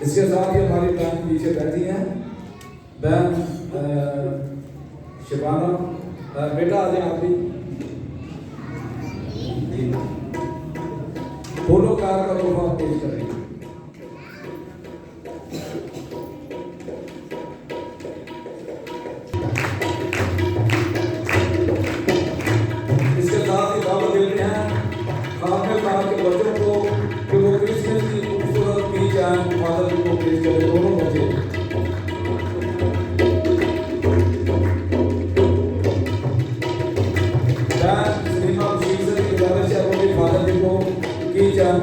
اس کے ساتھ ہی ہماری بہن پیچھے بیٹھی ہیں، بہن شبانہ، بیٹا آ جائیں آپ بھی جی، پھولوں کا تحفہ پیش کریں گے۔ اس کے ساتھ ہی دعوت دیتے ہیں خاتمے صاحب کے بچوں کو کہ وہ کرسمس کی خوبصورت پیچ اینڈ فادر کو پیش کرے، دونوں بچے۔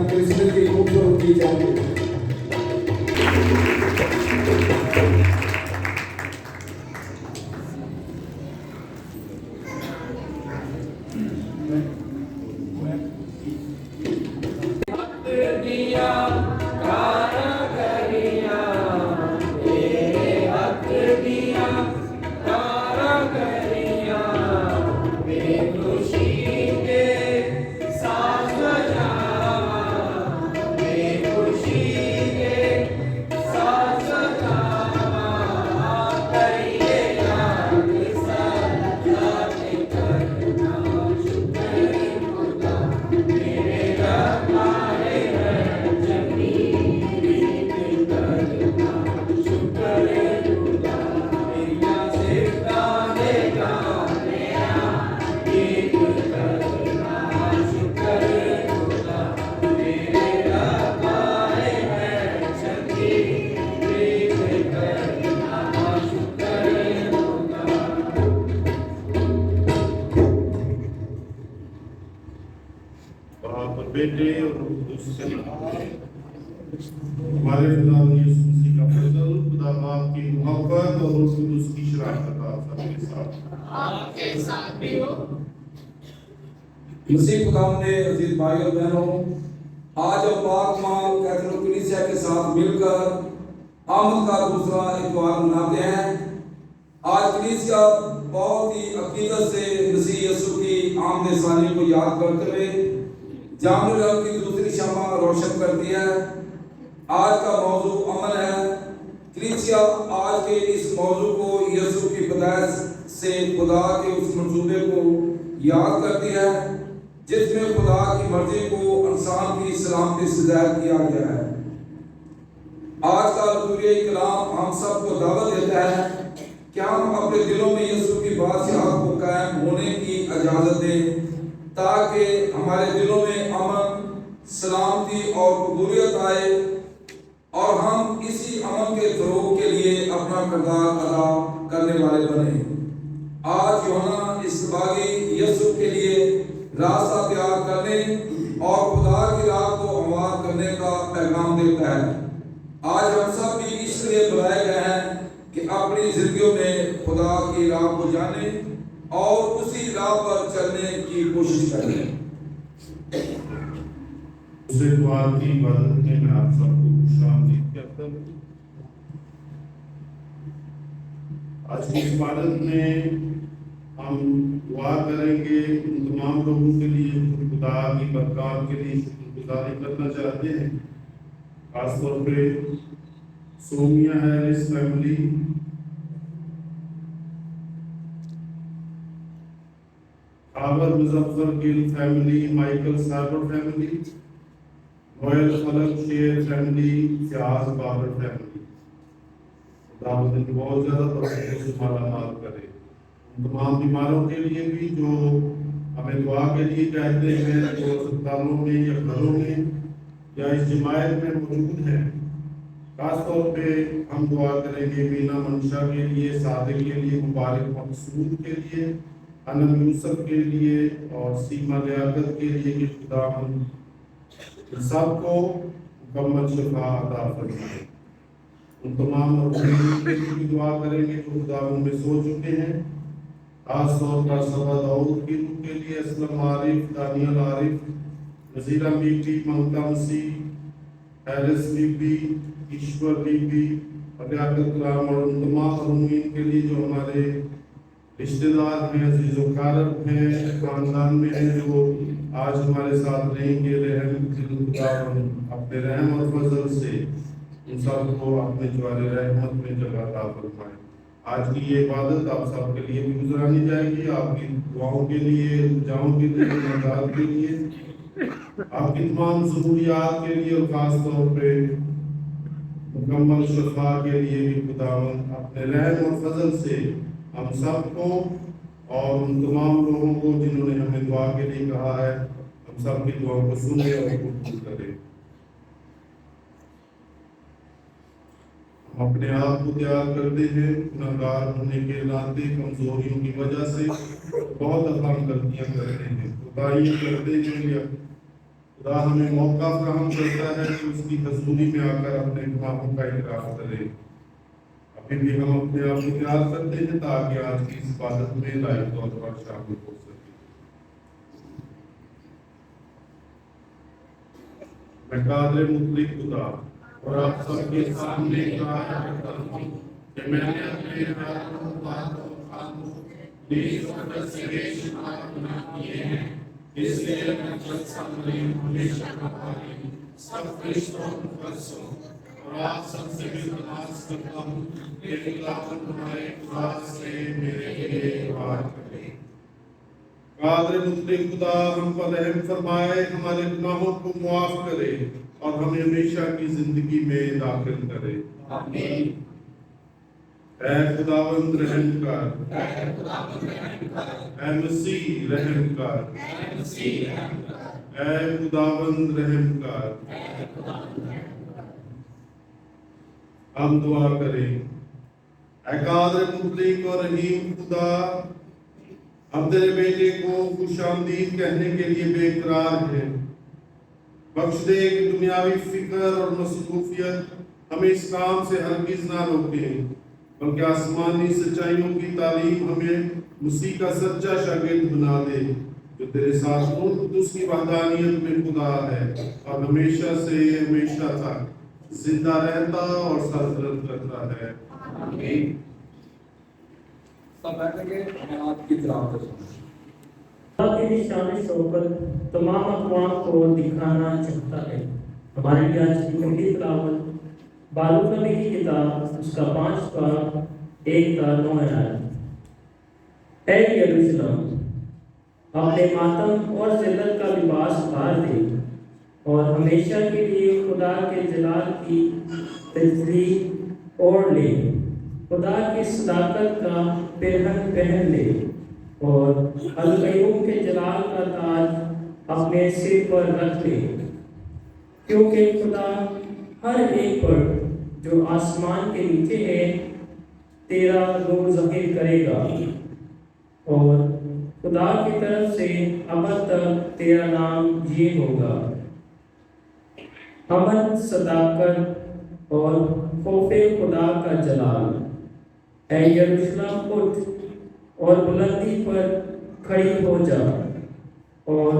کرسمس کی خوبصورت پیچ اینڈ بیٹے اور قدس سے ہمارے خدا یسوع مسیح کا فضل، خدا باپ کی محبت اور روح القدس کی شراکت آپ سب کے ساتھ بھی ہو۔ مسیح خدا نے عزیز بھائی اور بہنوں، آج ہم پاک مال کیتھولک کلیسیا کے ساتھ مل کر آمد کا دوسرا اتوار مناتے ہیں۔ آج کلیسیا بہت ہی عقیدت سے مسیح یسوع کی آمد ثانی کو یاد کرتے ہوئے جام الحق کی دوسری شمع روشن کرتی ہے۔ آج کا موضوع عمل ہے۔ کلیسیا آج کے اس موضوع کو یسوع کی پیدائش سے خدا کے اس منصوبے کو یاد کرتی ہے جس میں خدا کی مرضی کو انسان کی سلامتی سے ظاہر کیا گیا ہے۔ آج کا لطوریہ کلام ہم سب کو دعوت دیتا ہے کہ ہم اپنے دلوں میں یسوع کی بادشاہت کو قائم ہونے کی اجازت دیں تاکہ ہمارے دلوں میں امن، سلامتی اور قبولیت آئے اور ہم اسی امن کے فروغ کے لیے اپنا کردار ادا کرنے والے بنیں۔ آج یوحنا اس باغی یسوع کے لیے راستہ تیار کرنے اور خدا کی راہ کو ہموار کرنے کا پیغام دیتا ہے۔ آج ہم سب بھی اس لیے بلائے گئے ہیں کہ اپنی زندگیوں میں خدا کی راہ کو جانیں اور اسی راہ پر چلنے کی کوشش کریں۔ دوسرے اتوار کی عبادت میں آپ سب کو خوش آمدید کہتا ہوں۔ آج کی عبادت میں ہم دعا کریں گے ان تمام لوگوں کے لیے جو خدا کی برکات کے لیے شکر گزاری کرنا چاہتے ہیں، خاص طور پہ سومیہ ہیرس فیملی، آبر مظفر گل فیملی، مائیکل سائبر فیملی، رویل خلق شیر فیملی، فیاض بابر فیملی۔ خدا ان کو بہت زیادہ برکتوں سے مالا مال کرے۔ ان تمام بیماروں کے لیے بھی جو ہمیں دعا کے لیے کہتے ہیں، جو اسپتالوں میں یا گھروں میں یا اس جماعت میں موجود ہیں، خاص طور پہ ہم دعا کریں گے مینا منشا کے لیے، صادق کے لیے، مبارک مقصود کے لیے، انم یوسف کے لیے اور سیما لیاقت کے لیے کہ خدا ہم سب کو مکمل شفا عطا فرمائے۔ ان تمام مرحومین کے لیے بھی دعا کریں گے جو خدا میں سو چکے ہیں، خاص طور پر صبا داؤد کی روح کے لیے، Aslam Arif, Daniel Arif, Nazira Bibi, Mamta Masih, Harris Bibi, Ishwar Bibi, Liaquat Kalam اور ان تمام مرحومین کے لیے جو ہمارے رشتہ دار ہیں، عزیز و اقارب ہیں، خاندان میں ہیں، جو آج ہمارے ساتھ نہیں گے، رحم خدا اپنے رحم اور فضل سے ان سب کو اپنے جوار رحمت میں جگہ عطا فرمائے۔ آج کی یہ عبادت آپ سب کے لیے بھی گزرانی جائے گی، آپ کی دعاؤں کے لیے، الجاؤں کے لیے، مدد کے لیے، آپ کی تمام ضروریات کے لیے، اور خاص طور پہ مکمل شفا کے لیے بھی خداوند اپنے رحم اور فضل سے ہم سب کو اور ان تمام لوگوں کو جنہوں نے ہمیں دعا کے لیے کہا ہے، ہم سب کی دعاؤں کو سنے اور قبول کرے۔ ہم اپنے آپ کو تیار کرتے ہیں، گناہگار ہونے کے ناطے کمزوریوں کی وجہ سے بہت اہم غلطیاں کرتے ہیں، کوتاہیاں کرتے ہیں، یا خدا ہمیں موقع فراہم کرتا ہے کہ اس کی حضوری میں آ کر اپنے گناہوں کا اعتراف کرے۔ ابھی بھی ہم اپنے آپ کو تیار کرتے ہیں تاکہ آج کی اس عبادت میں لائق طور پر شامل ہو سکے۔ میں قادر مطلق خدا اور آپ سب کے سامنے ظاہر کرتا ہوں کہ میں نے اپنے ارادوں، باتوں، کاموں، نیز و بد سے شمار گناہ کیے ہیں، اس لیے میں جلد سامنے ہمیشہ گواہی سب فرشتوں، مقدسوں اور آپ سب سے بھی درخواست کرتا ہوں کہ خداوند تمہارے خدا سے میرے لیے دعا کرے۔ قادر مطلق خدا ہم پر رحم فرمائے، ہمارے گناہوں کو معاف کرے اور ہمیں ہمیشہ کی زندگی میں داخل کرے۔ آمین۔ اے خداوند رحم کر، اے مسیح رحم کر، اے خداوند رحم کر۔ ہم دعا کریں۔ اے قادر مطلق اور رحیم خدا، ہم تیرے بیٹے کو خوش آمدید کہنے کے لیے بے قرار ہیں۔ بخش دے کہ دنیاوی فکر اور مصروفیت ہمیں اس کام سے ہرگز نہ روکے، بلکہ آسمانی سچائیوں کی تعلیم ہمیں مسیح کا سچا شاگرد بنا دے، جو تیرے ساتھ روح قدس کی وحدانیت میں خدا ہے اور ہمیشہ سے ہمیشہ تک زندہ رہتا اور سرفرد کرتا ہے۔ آمین۔ سب بیٹھ کے ہم آپ کی طرف اللہ کی شان شوکت تمام اقوام کو دکھانا چاہتا ہے۔ ہمارے لیے آج کی پہلی تلاوت بالو نبی کی کتاب اس کا 5 باب 1 تا 9 آیات۔ اے یروشلم، اپنے ماتم اور ذلت کا لباس اتار دے اور ہمیشہ کے لیے خدا کے جلال کی تجلی اوڑھ لے، خدا کی صداقت کا پہن پہن لے اور القیوم کے جلال کا تاج اپنے سر پر رکھ لے، کیونکہ خدا ہر ایک پر جو آسمان کے نیچے ہے تیرا نور ظاہر کرے گا، اور خدا کی طرف سے ابد تک تیرا نام یہ ہوگا: امن، صداقت اور خوف خدا کا جلال۔ اے یروشلم، اٹھ اور بلندی پر کھڑی ہو جا اور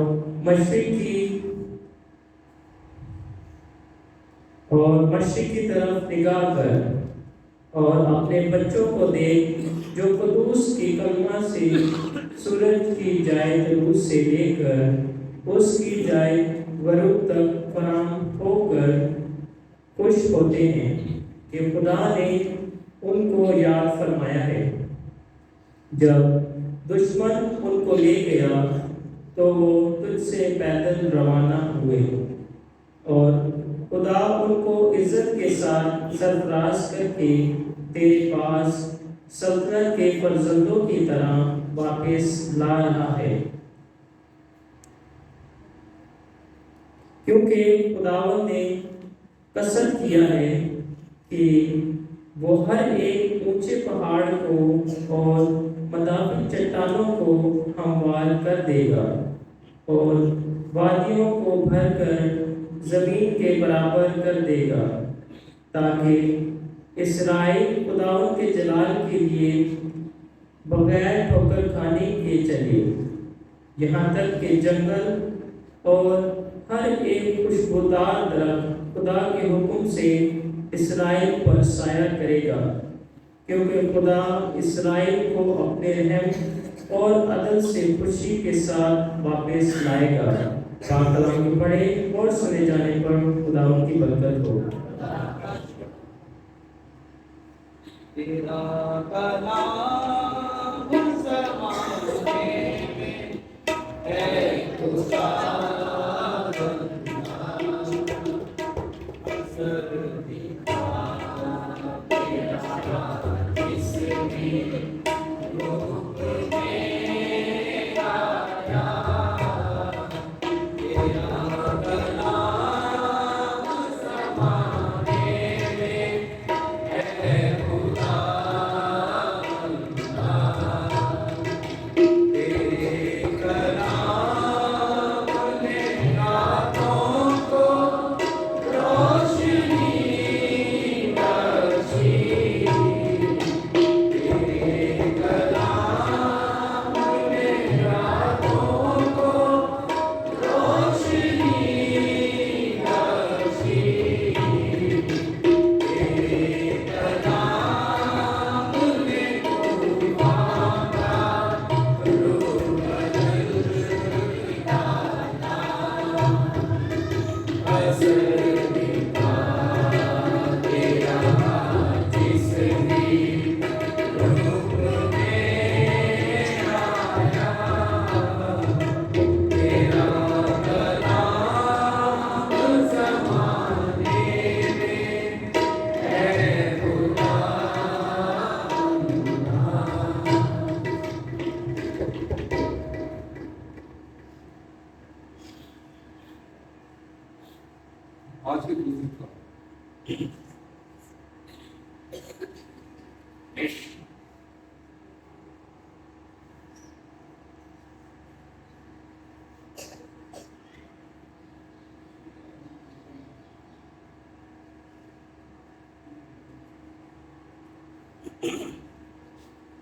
مشرق کی طرف نگاہ کر اور اپنے بچوں کو دیکھ جو قدوس کی کلمہ سے سورج کی جائے طلوع سے لے کر اس کی جائے غروب تک فراہم ہو کر خوش ہوتے ہیں کہ خدا نے ان کو یاد فرمایا ہے۔ جب دشمن ان کو لے گیا تو وہ تجھ سے پیدل روانہ ہوئے، اور خدا ان کو عزت کے ساتھ سرفراز کر کے تیرے پاس سلطنت کے فرزندوں کی طرح واپس لا رہا ہے، کیونکہ خداوند نے قصد کیا ہے کہ وہ ہر ایک اونچے پہاڑ کو اور مدافع چٹانوں کو ہموار کر دے گا اور وادیوں کو بھر کر زمین کے برابر کر دے گا، تاکہ اسرائیل خداوند کے جلال کے لیے بغیر ٹھوکر کھانے کے چلے، یہاں تک کہ جنگل اور ہر ایک خوشبودار درخت خدا کے حکم سے اسرائیل پر سایہ کرے گا، کیونکہ خدا اسرائیل کو اپنے رحم اور عدل سے خوشی کے ساتھ واپس لائے گا۔ پاک کلام کو پڑھے اور سنے جانے پر خدا ان کی برکت ہو۔ تیرا کلام زمانے میں ہے خدا اثر دکھا تیرا جس میں روح میں آیا تیرا کلام زمانے میں ہے خدا تیرے کلام نے راتوں کو روشنی بخشی تیرے کلام نے راتوں کو روشنی بخشی تیرے کلام نے طوفان کا روح بدل ڈالا اثر دکھا تیرا جس میں روح میں آیا تیرا کلام زمانے میں ہے خدا آج کے دوسری کا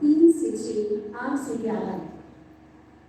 3-6 8-11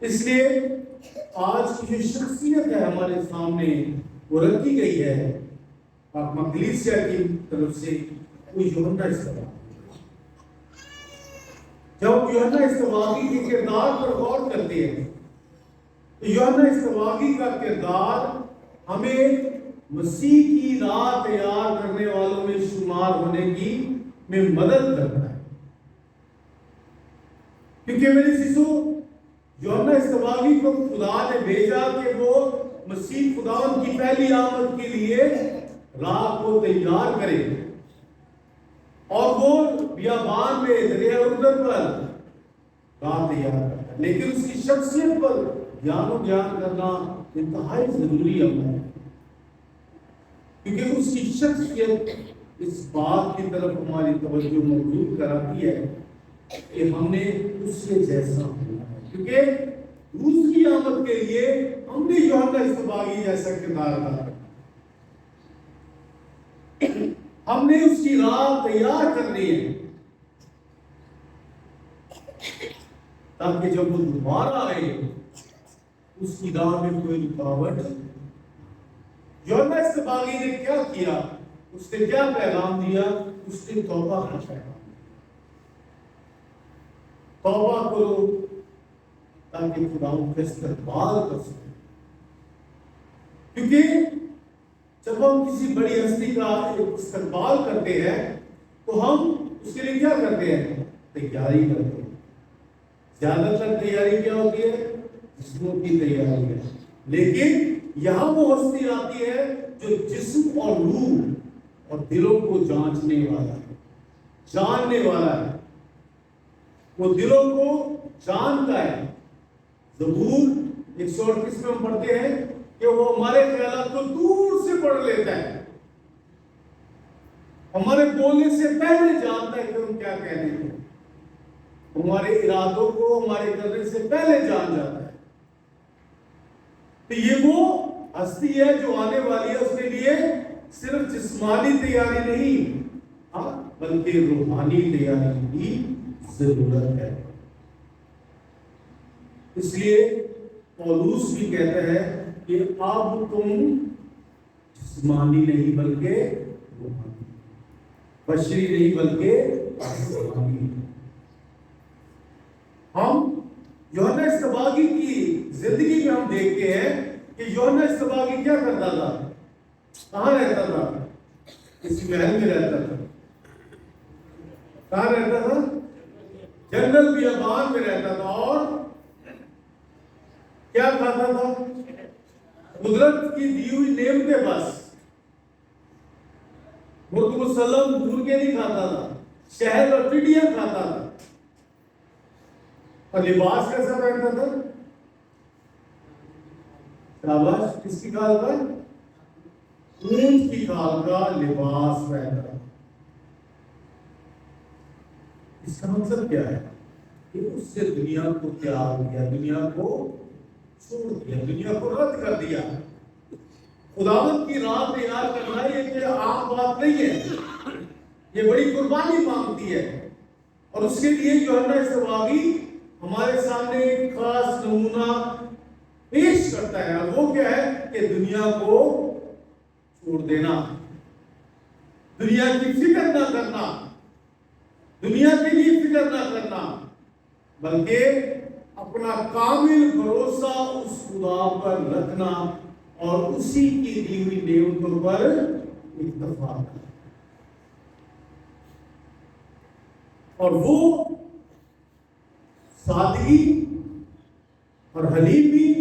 اس لیے آج کی جو شخصیت ہے ہمارے سامنے وہ رکھی گئی ہے پاک مقدسیہ کی طرف سے، وہ یوحنا استفاقی۔ جب یوحنا استفاقی کے کردار پر غور کرتے ہیں تو یوحنا استفاقی کا کردار ہمیں مسیح کی راہ تیار کرنے والوں میں شمار ہونے کی میں مدد کرتا ہے، کیونکہ میرے سیسو یوحنا استفاقی کو خدا نے بھیجا کہ وہ مسیح خداوند کی پہلی آمد کے لیے راہ کو تیار کرے، اور وہ بیابان میں دریا اردن پر راہ تیار کرتا ہے، لیکن اس کی شخصیت پر دھیان و گیان کرنا انتہائی ضروری عمل ہے، کیونکہ اس کی شخصیت اس بات کی طرف ہماری توجہ مبذول کراتی ہے کہ ہم نے اس کے جیسا ہونا ہے، کیونکہ دوسری آمد کے لیے ہم نے یوحنا استفاقی جیسا کردار ادا کرنا، ہم نے اس کی راہ تیار کرنی ہے تاکہ جب وہ دوبارہ آئے اس کی راہ میں کوئی رکاوٹ نہیں۔ یوحنا استفاقی نے کیا کیا؟ اس نے کیا پیغام دیا؟ اس نے توبہ کا پیغام دیا، توبہ کرو تاکہ خدا کا استقبال کر سکے، کیونکہ جب ہم کسی بڑی ہستی کا استقبال کرتے ہیں تو ہم اس کے لیے کیا کرتے ہیں؟ تیاری کرتے ہیں۔ زیادہ تر تیاری کیا ہوتی ہے؟ جسموں کی تیاری ہے، لیکن یہاں وہ ہستی آتی ہے جو جسم اور روح اور دلوں کو جانچنے والا ہے، جاننے والا ہے، وہ دلوں کو جانتا ہے۔ زبور 138 میں ہم پڑھتے ہیں کہ وہ ہمارے خیالات کو دور سے پڑھ لیتا ہے، ہمارے بولنے سے پہلے جانتا ہے کہ ہم کیا کہہ رہے ہیں، ہمارے ارادوں کو ہمارے کرنے سے پہلے جان جاتا ہے۔ تو یہ وہ ہستی ہے جو آنے والی ہے، اس کے لیے صرف جسمانی تیاری نہیں بلکہ روحانی تیاری کی ضرورت ہے۔ اس لیے پولوس بھی کہتا ہے کہ اب تم جسمانی نہیں بلکہ روحانی، بشری نہیں بلکہ روحانی۔ ہم یوحنا استفاقی کی زندگی میں ہم دیکھتے ہیں کہ یوحنا استفاقی کیا کرتا تھا؟ کہاں رہتا تھا؟ کسی محل میں رہتا تھا۔ کہاں رہتا تھا؟ جنگل بیابان میں رہتا تھا، اور کیا کھاتا تھا؟ قدرت کی دی ہوئی نعمتیں، بس مرغ مسلم بھول کے نہیں کھاتا تھا، شہد اور ٹڈیاں کھاتا تھا۔ اور لباس کیسا پہنتا تھا؟ شاباش، کس کی کھال کا؟ اونٹ کی کھال کا لباس پہنتا تھا۔ اس کا مطلب کیا ہے؟ کہ اس سے دنیا کو تیار کیا، دنیا کو چھوڑ دیا، دنیا کو رد کر دیا۔ خداوند کی راہ تیار کرنا یہ کوئی عام بات نہیں ہے، یہ بڑی قربانی مانگتی ہے، اور اس کے لیے یوحنا استفاقی ہمارے سامنے ایک خاص نمونہ پیش کرتا ہے، اور وہ کیا ہے کہ دنیا کو چھوڑ دینا، دنیا کی فکر نہ کرنا، دنیا کے لیے فکر نہ کرنا، بلکہ اپنا کامل بھروسہ اس خدا پر رکھنا اور اسی کی دی ہوئی نعمتوں پر اکتفا کرنا۔ اور وہ سادگی اور حلیمی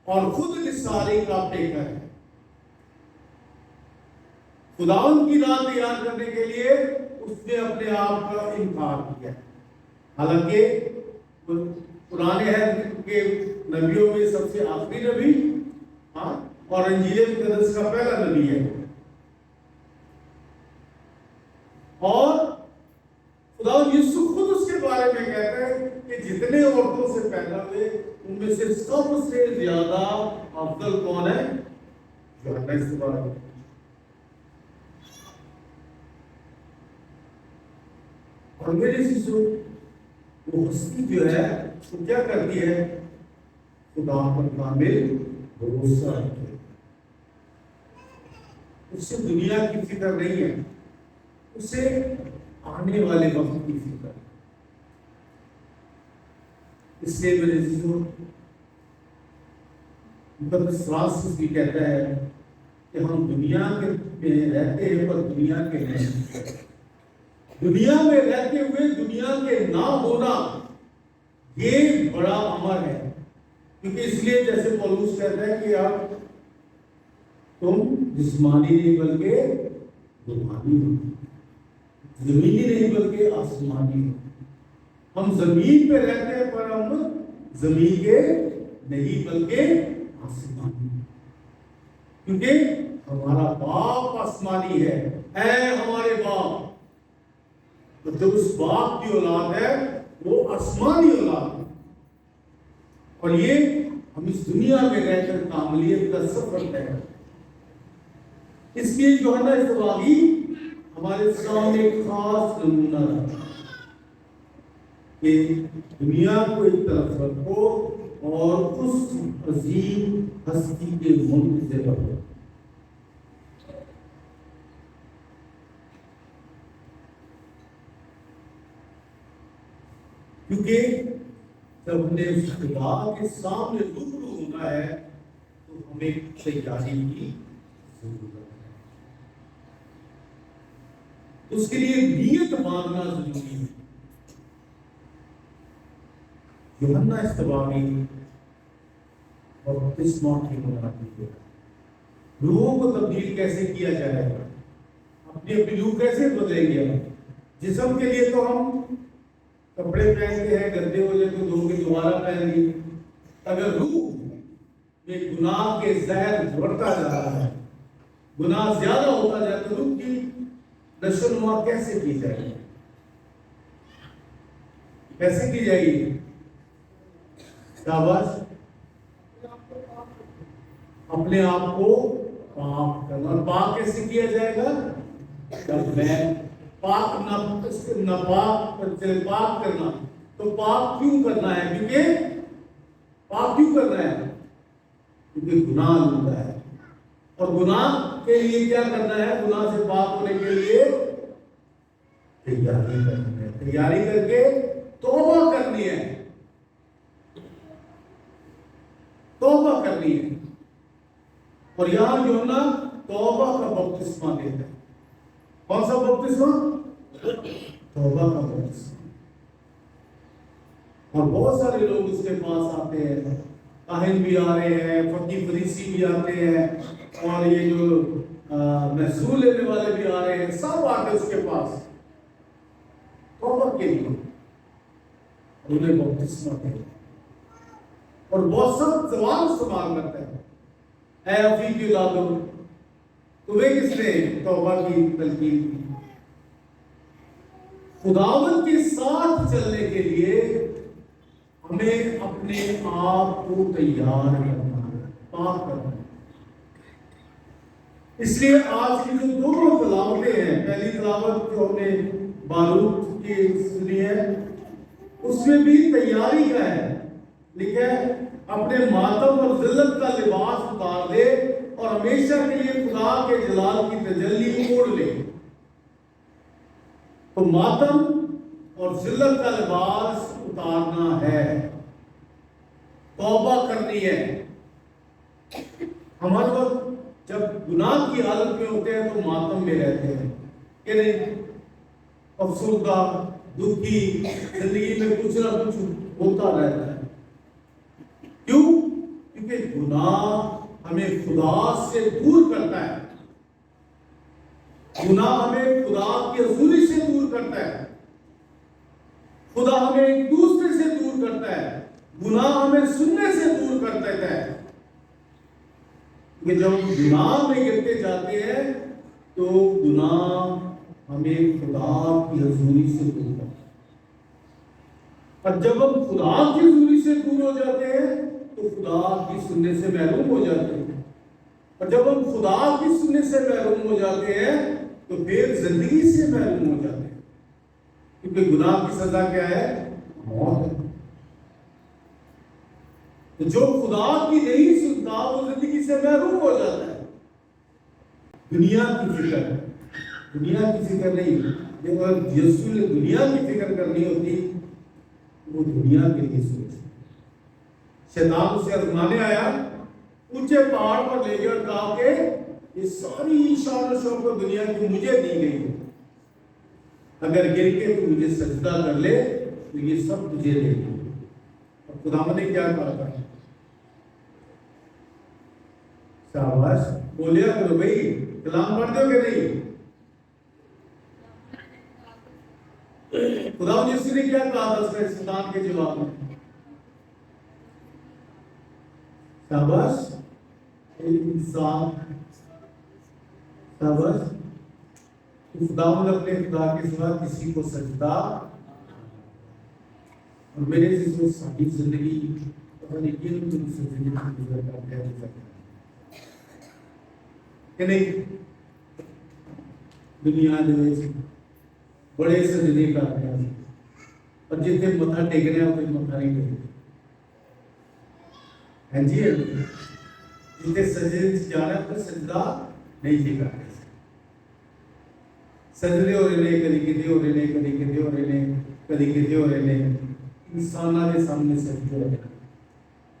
اور خود نثاری کا پیکر ہے۔ خداوند کی راہ تیار کرنے کے لیے اس نے اپنے آپ کا انکار کیا، حالانکہ پرانے عہد کے نبیوں میں سب سے آخری نبی اور انجیل مقدس کا پہلا نبی ہے، اور خداوند یسوع خود اس کے بارے میں کہتا ہے کہ جتنے عورتوں سے پیدا ہوئے ان میں سے سب سے زیادہ افضل کون ہے؟ یوحنا استفاقی۔ اور میرے سیسو تو ہستی جو ہے وہ کیا کرتی ہے؟ خدا پر کامل بھروسہ رکھے، اس سے دنیا کی فکر نہیں ہے، اسے آنے والے وقت کی فکر ہے۔ اس لیے میرے عزیزوں، مقدس فرانسس بھی کہتا ہے کہ ہم دنیا کے میں رہتے ہیں پر دنیا کے نہیں، دنیا میں رہتے ہوئے دنیا کے نہ ہونا یہ بڑا امر ہے، کیونکہ اس لیے جیسے پولس کہتا ہے کہ اب تم جسمانی نہیں بلکہ روحانی ہو، زمینی نہیں بلکہ آسمانی ہو۔ ہم زمین پہ رہتے ہیں پر ہم زمین کے نہیں بلکہ آسمانی، کیونکہ ہمارا باپ آسمانی ہے، اے ہمارے باپ، تو جو اس باپ کی اولاد ہے وہ آسمانی اولاد ہے، اور یہ ہم اس دنیا میں رہ کر کاملیت کا سفر طے کرتے ہیں۔ اس لیے یوحنا اصطباغی ہمارے سامنے ایک خاص نمونہ رکھتا ہے کہ دنیا کو ایک طرف رکھو اور اس عظیم ہستی کے ملک سے رکھو۔ کیونکہ جب ہمیں اس خدا کے سامنے روبرو ہونا ہے تو ہمیں تیاری کی ضرورت ہے، اس کے لیے نیت ماننا ضروری ہے۔ یوحنا اصطباغی بپتسمہ کی منادی ہے، روح کو تبدیل کیسے کیا جائے گا، اپنی اپنی روح کیسے بدلیں گے؟ جسم کے لیے تو ہم کپڑے پہنتے ہیں، گندے ہو جائے تو دھو کے دوبارہ پہن لیے، اگر روح میں گناہ کے زہر بڑھتا جا رہا ہے، گناہ زیادہ ہوتا جائے تو روح کی نشو و نما کیسے کی جائے گی؟ کیسے کی جائے گی؟ شاباش، اپنے آپ کو پاک کرنا۔ اور پاک کیسے کیا جائے گا؟ جب میں پاک پاک کرنا، تو پاک کیوں کرنا ہے؟ کیونکہ پاک کیوں کرنا ہے؟ کیونکہ گناہ ہوتا ہے، اور گناہ کے لیے کیا کرنا ہے؟ گناہ سے پاک ہونے کے لیے تیاری کرنی ہے، تیاری کر کے توبہ کرنی ہے، توبہ کرنی ہے۔ اور یہاں جو نا توبہ کا بپتسمہ دیتا ہے۔ کون سا بپتسمہ؟ توبہ کا بپتسمہ۔ اور بہت سارے لوگ اس کے پاس آتے ہیں، کاہن بھی آ رہے ہیں، فقیہ فریسی بھی آتے ہیں، اور یہ جو محصول لینے والے بھی آ رہے ہیں، سب آتے اس کے پاس توبہ کے لیے، انہیں بپتسمہ دیتا ہے۔ اور بہت سب سوال استعمال کرتا ہے، اے افی کی اولادوں، تمہیں کس نے توبہ کی تلقین کی؟ خداوند کے ساتھ چلنے کے لیے ہمیں اپنے آپ کو تیار کرنا ہے، پاک کرنا ہے۔ اس لیے آج کی جو دونوں تلاوتیں ہیں، پہلی تلاوت جو ہم نے باروت کی سنی ہے، اس میں بھی تیاری کا ہے، لکھا ہے اپنے ماتم اور ذلت کا لباس اتار دے اور ہمیشہ کے لیے خدا کے جلال کی تجلی اوڑھ لے۔ تو ماتم اور ذلت کا لباس اتارنا ہے، توبہ کرنی ہے۔ ہمارے وقت جب گناہ کی حالت میں ہوتے ہیں تو ماتم میں رہتے ہیں کہ نہیں، افسردہ، دکھی، زندگی میں کچھ نہ کچھ ہوتا رہتا ہے۔ کیوں؟ کیونکہ گناہ ہمیں خدا سے دور کرتا ہے، گناہ ہمیں خدا کی حضوری سے دور کرتا ہے، خدا ہمیں ایک دوسرے سے دور کرتا ہے، گناہ ہمیں سننے سے دور کر دیتا ہے۔ کہ جب گناہ میں گرتے جاتے ہیں تو گناہ ہمیں خدا کی حضوری سے دور کرتا ہے، اور جب ہم خدا کی حضوری سے دور ہو جاتے ہیں تو خدا کی سننے سے محروم ہو جاتے ہیں، اور جب ہم خدا کی سننے سے محروم ہو جاتے ہیں تو پھر زندگی سے محروم ہو جاتے ہیں، کیونکہ گناہ کی سزا کیا ہے؟ موت ہے۔ تو جو خدا کی نہیں سنتا وہ زندگی سے محروم ہو جاتا ہے۔ دنیا کی فکر، دنیا کی فکر نہیں، جب یسوع نے دنیا کی فکر کرنی ہوتی وہ دنیا کے لیے سوچ۔ شیطان اسے آزمانے آیا، اونچے پہاڑ پر لے گیا اور کہا کہ یہ ساری شان و شوکت دنیا کی مجھے دی گئی ہے، اگر گر کے تو مجھے سجدہ کر لے تو یہ سب تجھے دے گی۔ اور خدا نے کیا کہا تھا؟ شاباش، بولیا کرو بھائی، کلام پڑھ دو کہ نہیں؟ خدا نے کیا کہا تھا شیطان کے جواب میں؟ شاباش انسان، شاباش، خدا نے اپنے خدا کے سوا کسی کو سجدہ، اور میرے جسم ساری زندگی پتہ نہیں کن کن سے زندگی گزر کرتے ہیں کہ نہیں؟ دنیا میں بڑے سجدے کرتے ہیں اور جتنے متھا ٹیکنے ہیں اتنے متھا نہیں ٹیکتے، ہاں جی، جتنے سجدے جانا ہے سجدہ نہیں جی کرتے، سجدے ہو رہے کدی کدی ہو رہے کدی کدی ہو رہے کدی کدی ہو رہے، انسانوں کے سامنے سجدے ہو رہے،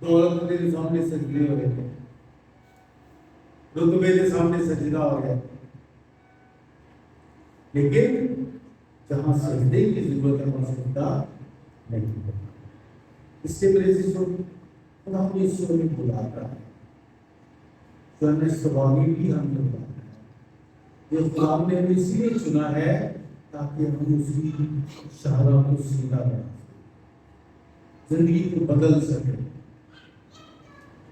دولت کے سامنے سجدے ہو رہے، رتبے کے سامنے سجدہ ہو رہا ہے، لیکن جہاں سجدے کی ضرورت ہے وہاں سجدہ نہیں۔ اس سے میرے سے خدا نے اس کو بلاتا ہے، جو سوامی بھی ہم نے بلاتا ہے، یہ خدا نے ہمیں اس لیے چنا ہے تاکہ ہم اس کی شاہراہ کو سیدھا بنا سکیں، زندگی کو بدل سکیں۔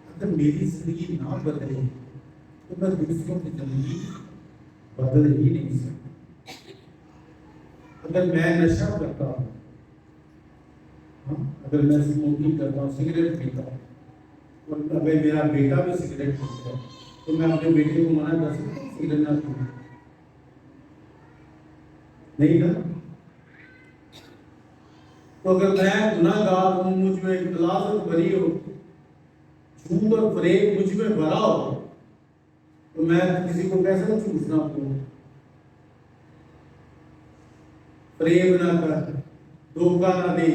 اگر میری زندگی نہ بدلے تو میں دوسروں کی زندگی بدل ہی نہیں سکتا۔ اگر میں نشہ کرتا ہوں، اگر میں اسموکنگ کرتا ہوں، سگریٹ پیتا ہوں، اور اگر میرا بیٹا بھی سگریٹ پیتا ہے تو میں اپنے بیٹے کو منع کر سکتا ہوں سگریٹ نہ پینا؟ نہیں نا؟ تو اگر میں گناہ گار ہوں، مجھ میں اختلاف بری ہو، جھوٹ اور فریب مجھ میں بھرا ہو، تو میں کسی کو کیسے جھوٹ نہ بولوں، فریب نہ کر، دھوکہ نہ دے؟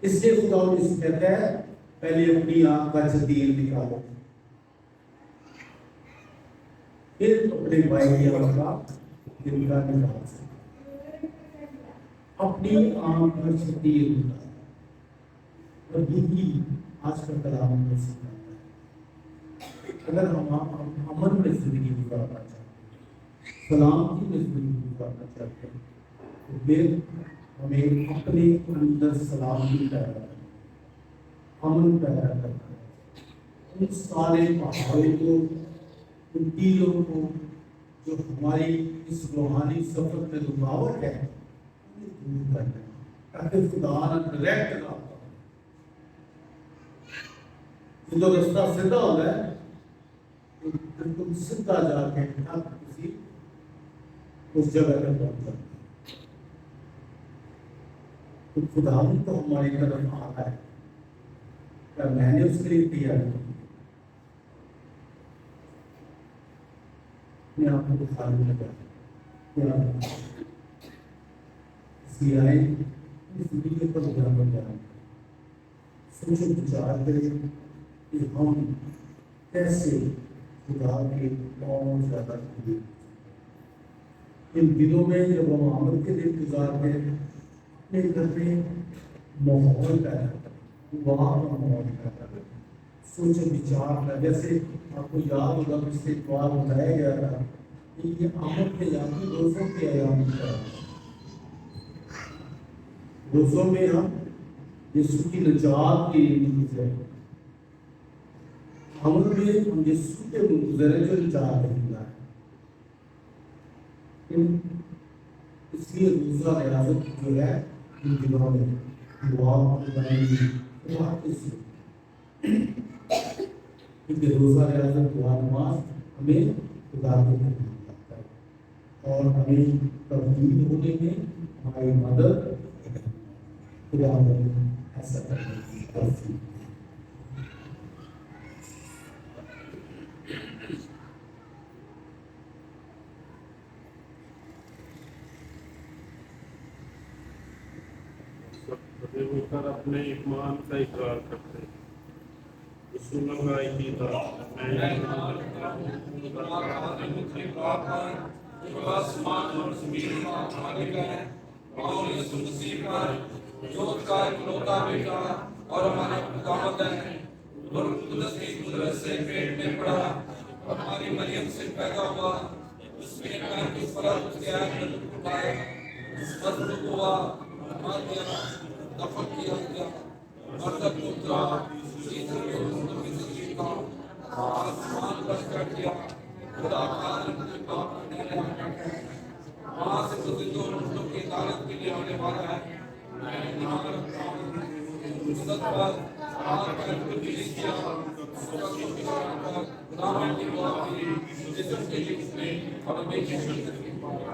اس لیے خدا اس کہتا ہے پہلے اپنی آنکھ کا چتیر نکالو، پھر اپنے بھائی کی آنکھ کا دل کا نکال سکتے، اپنی آنکھ کا چتیر نکالو۔ اور یہی آج کا کلام میں سکھاتا ہے، اگر ہم امن میں زندگی گزارنا چاہتے ہیں، سلامتی میں زندگی گزارنا چاہتے ہیں، تو پھر ہمیں اپنے اندر سلامتی پیدا کرنا، امن پیدا کرنا، ان سارے پہاڑوں کو، ان تیروں کو جو ہماری اس روحانی سفر میں رکاوٹ ہے انہیں دور کرنا، تاکہ خدا نہ ڈائریکٹ نہ ہو۔ جو رستہ سیدھا ہوتا ہے تو بالکل سیدھا جا کے کسی اس جگہ پر پہنچ جاتا ہے۔ تو خدا تو ہماری طرف آتا ہے، کیا میں نے اس کے لیے کیا ہے؟ میں آپ کو خالی لگا اس لیے آئے اس ویڈیو پر دھیان بن جائیں، سوچو وچار کریں کہ ہم کیسے خدا کے بہت زیادہ قریب۔ ان دنوں میں جب ہم آمد کے دن گزارتے ہیں، اپنے گھر میں ماحول پیدا کریں، وہاں کا ماحول پیدا کریں، سوچو وچار کریں۔ جیسے آپ کو یاد ہوگا پچھلے اتوار بتایا گیا تھا کہ یہ آمد کے یعنی روزوں کے ایام کا، روزوں میں ہم یسوع کی نجات کی نیوز ہے، عمل میں ہم یسوع کے منتظر ہیں جو نجات دہندہ ہے۔ اس لیے روزہ ریاضت جو ہے ان دنوں میں دعا کیونکہ روزہ ریاضت دعا نماز ہمیں خدا کو قریب لاتا ہے۔ اور ہمیں تبدیل ہونے میں ہماری مدد خدا ایسا کرنے کی توفیق دے۔ کھڑے ہو کر اپنے ایمان کا اقرار کرتے ہیں۔ رسول اللہ کی اطاعت میں جو آسمان اور زمین کا مالک ہے، اور یسوع مسیح پر جو اس کا اکلوتا بیٹا اور ہمارا خداوند ہے، روح القدس کی قدرت سے پیٹ میں پڑا اور ہماری مریم سے پیدا ہوا، اس کے پیر کی فرق اس کے آئے میں اٹھایا، مصلوب ہوا، مر گیا، دفن کیا گیا، مردہ کو اترا، تیسرے روز زندگی سے جیتا، آسمان پر چڑھ گیا، خدا کا عالم کے پاک کرنے لگا، وہاں سے تو زندوں اور مردوں کی عدالت کے لیے آنے والا ہے۔ میں یہاں رکھتا ہوں عزت پر آج کا تبدیلی کیا، سب کی بشارت پر خداوند کی دعا کی، جسم کے جسم میں اور ہمیشہ شکر کی دعائیں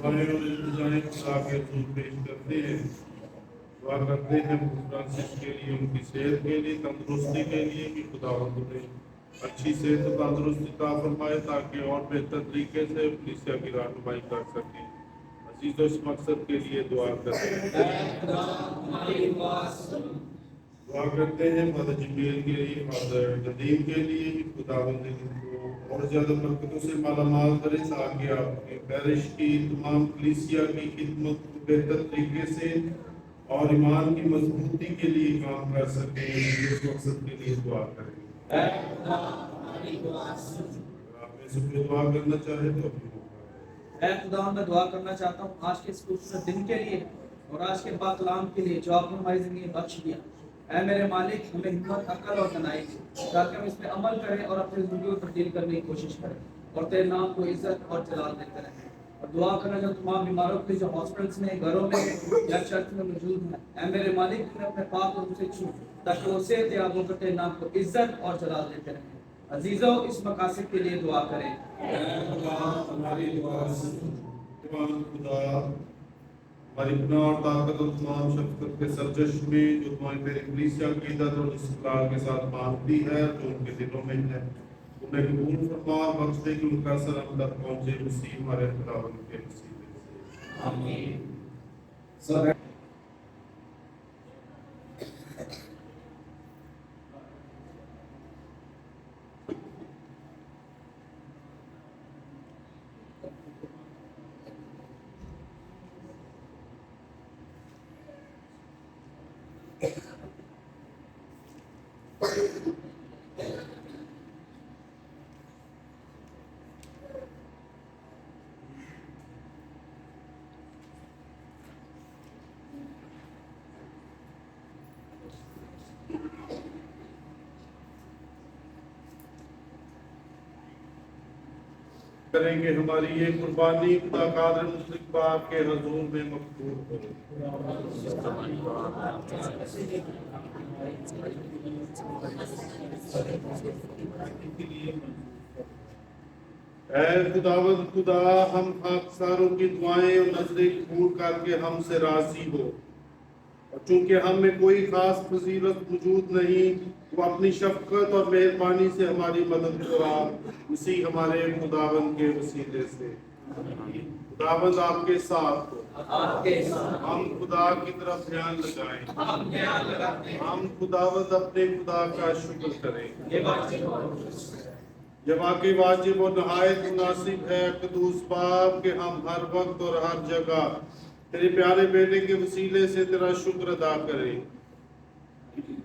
اور التجائیں خدا کے حضور پیش کرتے ہیں۔ دعا کرتے ہیں فرانسس کے لیے، ان کی صحت کے لیے، تندرستی کے لیے کہ خداوند انہیں اچھی صحت و تندرستی عطا فرمائے تاکہ اور بہتر طریقے سے کلیسیا کی رہنمائی کر سکیں۔ عزیز و اس مقصد کے لیے دعا کرتے ہیں۔ دعا کرتے ہیں مدر جبریل کے لیے، مدر ندیم کے لیے کہ خداوند ان کو اور زیادہ برکتوں سے مالا مال کرے تاکہ آپ کے پیرش کی تمام کلیسیا کی خدمت کو بہتر طریقے سے اور ایمان کی مضبوطی کے لیے کام کر سکیں۔ اس مقصد کے لیے دعا کریں۔ اگر آپ میں سے کوئی دعا کرنا چاہے تو اپنی اے خدا، میں دعا کرنا چاہتا ہوں آج کے اس خوبصورت دن کے لیے اور آج کے پاک کلام کے لیے جو آپ نے ہماری زندگی میں بخش دیا۔ اے میرے مالک، ہمیں حکمت، عقل اور دانائی تاکہ ہم اس میں عمل کریں اور اپنی زندگی کو تبدیل کرنے کی کوشش کریں اور تیرے نام کو عزت اور جلال دیتے رہیں۔ اور دعا کرنا جو تمام بیماروں کے جو ہاسپٹلس میں، گھروں میں یا چرچ میں موجود ہیں، اے میرے مالک، انہیں اپنے پاک اور سے چھو تاکہ وہ صحت یاب ہو کر تیرے نام کو عزت اور جلال دیتے رہیں۔ عزیزوں، اس مقاصد کے لیے دعا کریں۔ اے خدا، ہماری دعا سن۔ خدا ہماری گناہ اور طاقت اور تمام شفقت کے سرچشمے میں جو تمہاری میری کلیسیا کی عزت اور استقلال کے ساتھ مانگتی ہے، جو ان کے دلوں میں ہے، انہیں قبول فرما اور بخش دے کہ ان کا اثر ہم تک پہنچے، مسیح ہمارے خداوند کے وسیلے سے آمین۔ کریں گے ہماری یہ قربانی خدا قادر مطلق باپ کے حضور میں مقبول ہو۔ اے خداوند خدا، ہم خاکساروں کی دعائیں اور نظریں قبول کر کے ہم سے راضی ہو، اور چونکہ ہم میں کوئی خاص فضیلت موجود نہیں، وہ اپنی شفقت اور مہربانی سے ہماری مدد کرا، مسیح ہمارے خداوند کے وسیلے سے۔ خداوند آپ کے ساتھ ہو۔ ہم خدا کی طرف دھیان لگائیں۔ ہم خداوند اپنے خدا کا شکر کریں۔ یہ واقعی واجب اور نہایت مناسب ہے قدوس باپ کہ ہم ہر وقت اور ہر جگہ تیرے پیارے بیٹے کے وسیلے سے تیرا شکر ادا کریں۔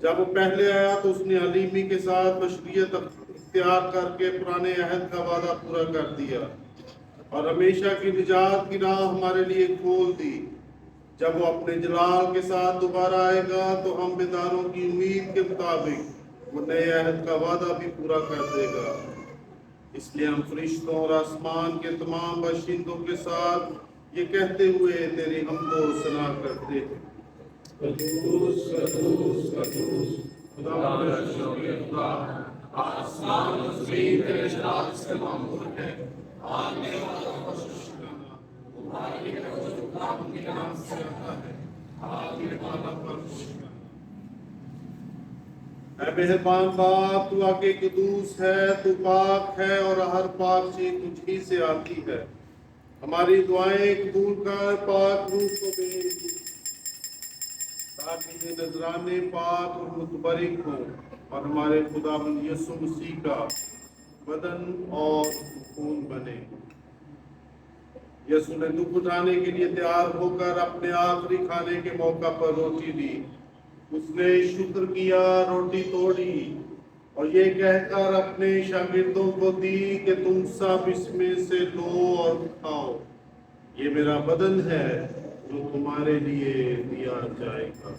جب وہ پہلے آیا تو اس نے حلیمی کے ساتھ بشریت اختیار کر کے پرانے عہد کا وعدہ پورا کر دیا اور ہمیشہ کی نجات کی راہ ہمارے لیے کھول دی۔ جب وہ اپنے جلال کے ساتھ دوبارہ آئے گا تو ہم بیداروں کی امید کے مطابق وہ نئے عہد کا وعدہ بھی پورا کر دے گا۔ اس لیے ہم فرشتوں اور آسمان کے تمام باشندوں کے ساتھ یہ کہتے ہوئے تیری حمد و ثنا کرتے ہیں: قدوس قدوس قدوس خدا، آسمان و زمین تیرے جلال سے معمور ہے۔ اے مہربان باپ، تو آگے قدوس ہے، تو پاک ہے اور ہر پاک چیز تجھ ہی سے آتی ہے۔ ہماری دعائیں قبول کر، پاک روح کو بھیج تاکہ یہ نذرانے پاک اور متبرک ہوں اور ہمارے خداوند یسوع مسیح کا بدن اور خون بنے۔ یسوع نے دکھ اٹھانے کے لیے تیار ہو کر اپنے آخری کھانے کے موقع پر روٹی لی۔ اس نے شکر کیا، روٹی توڑی اور یہ کہہ کر اپنے شاگردوں کو دی کہ تم سب اس میں سے لو اور کھاؤ، یہ میرا بدن ہے جو تمہارے لیے دیا جائے گا۔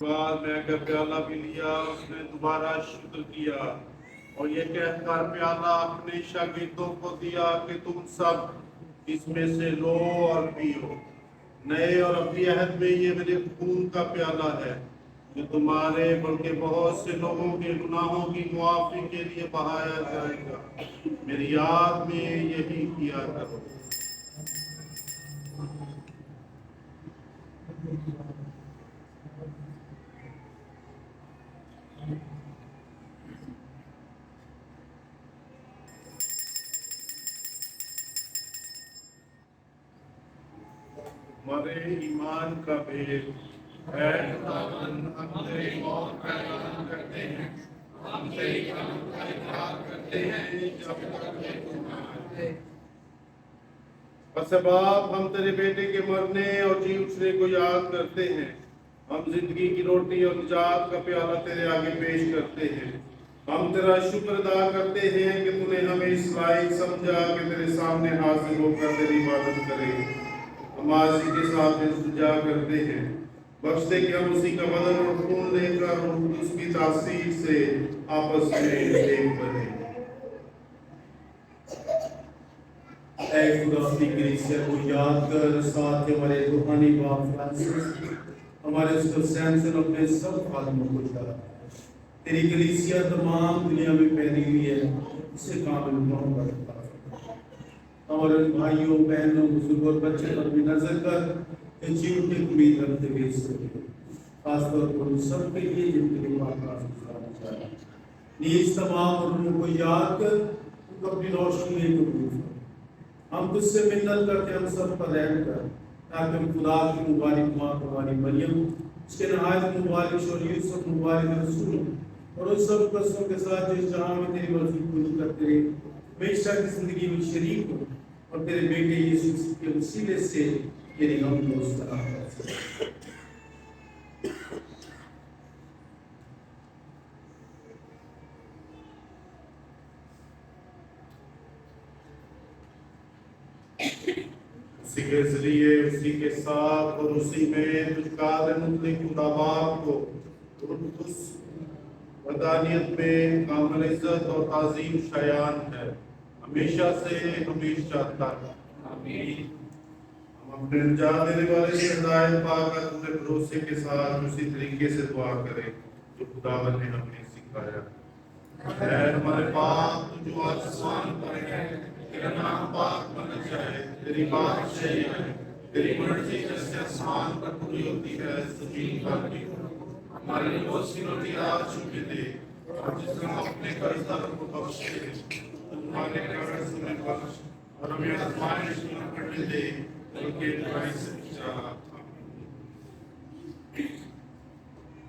بعد میں اگر پیالہ بھی لیا، اس نے دوبارہ شکر کیا اور یہ کہہ کر پیالہ اپنے شاگردوں کو دیا کہ تم سب اس میں سے لو اور پیو، نئے اور ابدی عہد میں یہ میرے خون کا پیالہ ہے جو تمہارے بلکہ بہت سے لوگوں کے گناہوں کی معافی کے لیے بہایا جائے گا۔ میری یاد میں یہی کیا کرو۔ ہمارے ایمان کا بھید ہے خداوند، ہم تیری موت کا اعلان کرتے ہیں، ہم تیری قیامت کا اقرار کرتے ہیں جب تک کہ تو نہ آئے۔ بس باپ، ہم تیرے بیٹے کے مرنے اور جی اٹھنے کو یاد کرتے ہیں۔ ہم زندگی کی روٹی اور نجات کا پیالہ تیرے آگے پیش کرتے ہیں۔ ہم تیرا شکر ادا کرتے ہیں کہ تو نے ہمیں اس لائق سمجھا کہ تیرے سامنے حاضر ہو کر تیری عبادت کریں۔ ہم آجزی کے ساتھ التجا کرتے ہیں، بخش دے کہ ہم اسی کا بدن اور خون لے کر اور اس کی تاثیر سے آپس میں ایک بنیں۔ اے خدا کی کلیسیا کو یاد کر، ساتھ ہمارے روحانی باپ فرانسس، ہمارے سر سیمسن، اپنے سب خادموں کو چلا۔ تیری کلیسیا تمام دنیا میں پھیلی ہوئی ہے، اسے کامل محبت عطا فرما۔ ہمارے بھائیوں، بہنوں، بزرگوں اور بچے پر بھی نظر کر کہ جیون کی امید رکھتے ہوئے اس سے خاص طور پر ان سب کے لیے جن کے لیے پاک کرنا چاہتا ہے۔ نیز تمام روحوں کو یاد کر ان کو اپنی روشنی میں قبول کر۔ ہم تجھ سے منت کرتے ہیں، ہم سب پر رحم کر، تاکہ ہم خدا کی مبارک ماں ہماری مریم، اس کے نہایت مبارک شوہر یوسف مبارک رسول اور ان سب قصوں کے ساتھ جو اس جہاں میں تیری مرضی پوری کرتے رہے، ہمیشہ کی زندگی میں شریک ہو اور تیرے بیٹے یسوع مسیح کے وسیلے سے تیری ہم کو سلام کرتے۔ اسی کے ذریعے، اسی کے ساتھ اور اسی میں تجھ کا مطلق خدا باپ کو قدس وحدانیت میں کامل عزت اور تعظیم شایان ہے، ہمیشہ سے ہمیشہ تک۔ آمین۔ ہم اپنے نجات دینے والے کی ہدایت پا کر اپنے بھروسے کے ساتھ اسی طریقے سے دعا کریں جو خداوند نے ہمیں سکھایا۔ اے ہمارے باپ، تو جو آسمان پر ہے، تیرا نام پاک بنا جائے، تیری بادشاہی آئے، تیری مرضی جیسے آسمان پر پوری ہوتی ہے زمین پر بھی ہو۔ ہماری روز کی روٹی آج ہمیں دے، اور جس طرح اپنے قرض داروں کو بخش دے، ہمارے قرض ہمیں بخش، اور ہمیں آزمائش میں نہ پڑنے دے بلکہ برائی سے بچا۔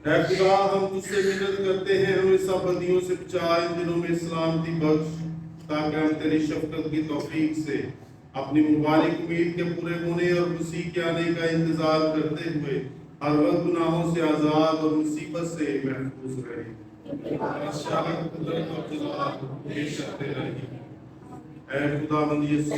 اے خدا، ہم تجھ سے منت کرتے ہیں، ہمیں سب بدیوں سے بچا، ان دنوں میں سلامتی بخش، تاکہ ہم تیری شفقت کی توفیق سے اپنی مبارک امید کے پورے ہونے اور مسیح کے آنے کا انتظار کرتے ہوئے ہر وقت گناہوں سے آزاد اور مصیبت سے محفوظ رہیں۔ بادشاہت، قدرت اور جلال ہمیشہ تیرا ہی۔ اے خداوند یسوع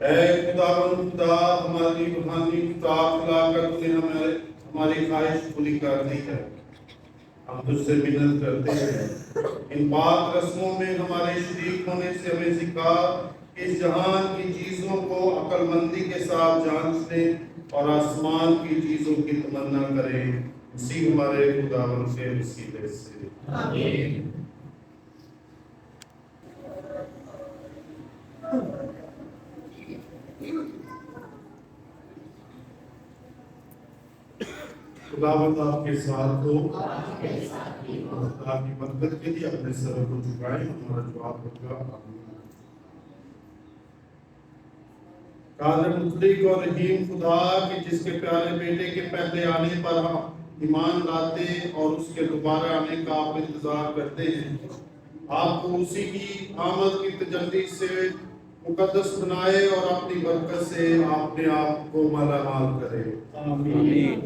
اے خداوند خدا ہماری روحانی کتاب لا کر تو نے ہماری خواہش پوری کر دی ہے. ہم تجھ سے منت کرتے ہیں ان پاک رسموں میں ہمارے شریک ہونے سے ہمیں سکھا کہ اس جہان کی چیزوں کو عقل مندی کے ساتھ جانچنے اور آسمان کی چیزوں کی تمنا کریں. مسیح ہمارے خداوند کے وسیلے سے آمین. خداوند آپ کے ساتھ ہو. خدا کی برکت کے لیے اپنے سر کو جھکائیں. ہمارا جواب ہوگا آمین. قادر مطلق اور رحیم خدا کہ جس کے پیارے بیٹے کے پہلے آنے پر ہم ایمان لاتے اور اس کے دوبارہ آنے کا آپ انتظار کرتے ہیں، آپ کو اسی کی آمد کی تجلی سے مقدس بنائے اور اپنی برکت سے اپنے آپ کو مالا مال کرے. آمین.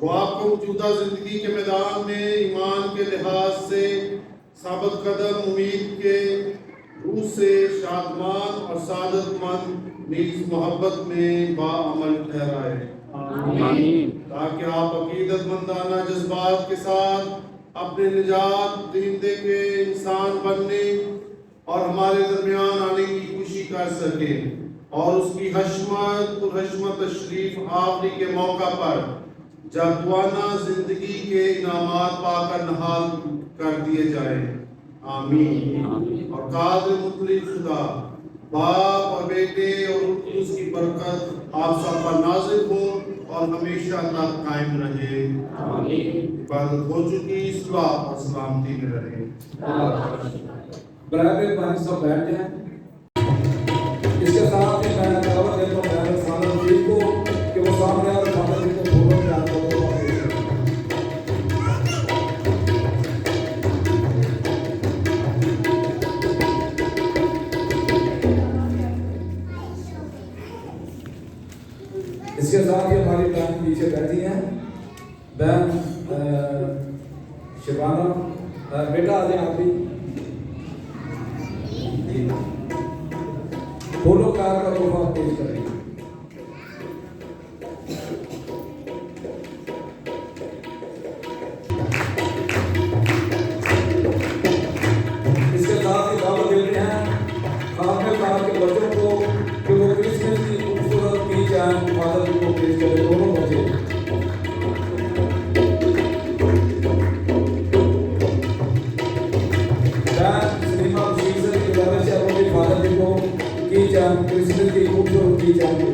وہ آپ کو موجودہ زندگی کے میدان میں ایمان کے لحاظ سے ثابت قدم، امید کے روح سے شادمان اور سعادت مند، نیز محبت میں باعمل ٹھہرائے. آمین. تاکہ آپ عقیدت مندانہ جذبات کے ساتھ اپنے نجات دہندے کے انسان بننے اور ہمارے درمیان آنے کی خوشی کر سکے اور اس کی حشمت تشریف آوری کے موقع پر جاودانہ زندگی کے انعامات پا کر نہال کر دیے جائیں. آمین. اور قادر مطلق خدا باپ اور بیٹے اور اس کی برکت آپ سب پر نازل ہو اور ہمیشہ تک قائم رہے. آمین. عبادت ہو چکی، صلاح اور سلامتی میں رہے. برائے پانی سب بیٹھ جائیں. اس کے ساتھ ہی میں دعوت دیتا ہوں برائے سالم جی کو کہ وہ سامنے آئے اور فادر جی کو بھولوں کے آپ کو اس کے ساتھ ہی ہماری بہن پیچھے بیٹھی ہیں. بہن شبانہ بیٹا آ جائیں آپ بھی. پھولوں کار کا تحفہ پیش کریں. اس کے ساتھ ہی دعوت دیتے ہیں خاتمے کار کے بچوں کو کہ وہ کرسمس کی خوبصورت کی جائیں فادر کو پیش کریں. دونوں بچے کرسمس کی خوبصورت کی جائیں.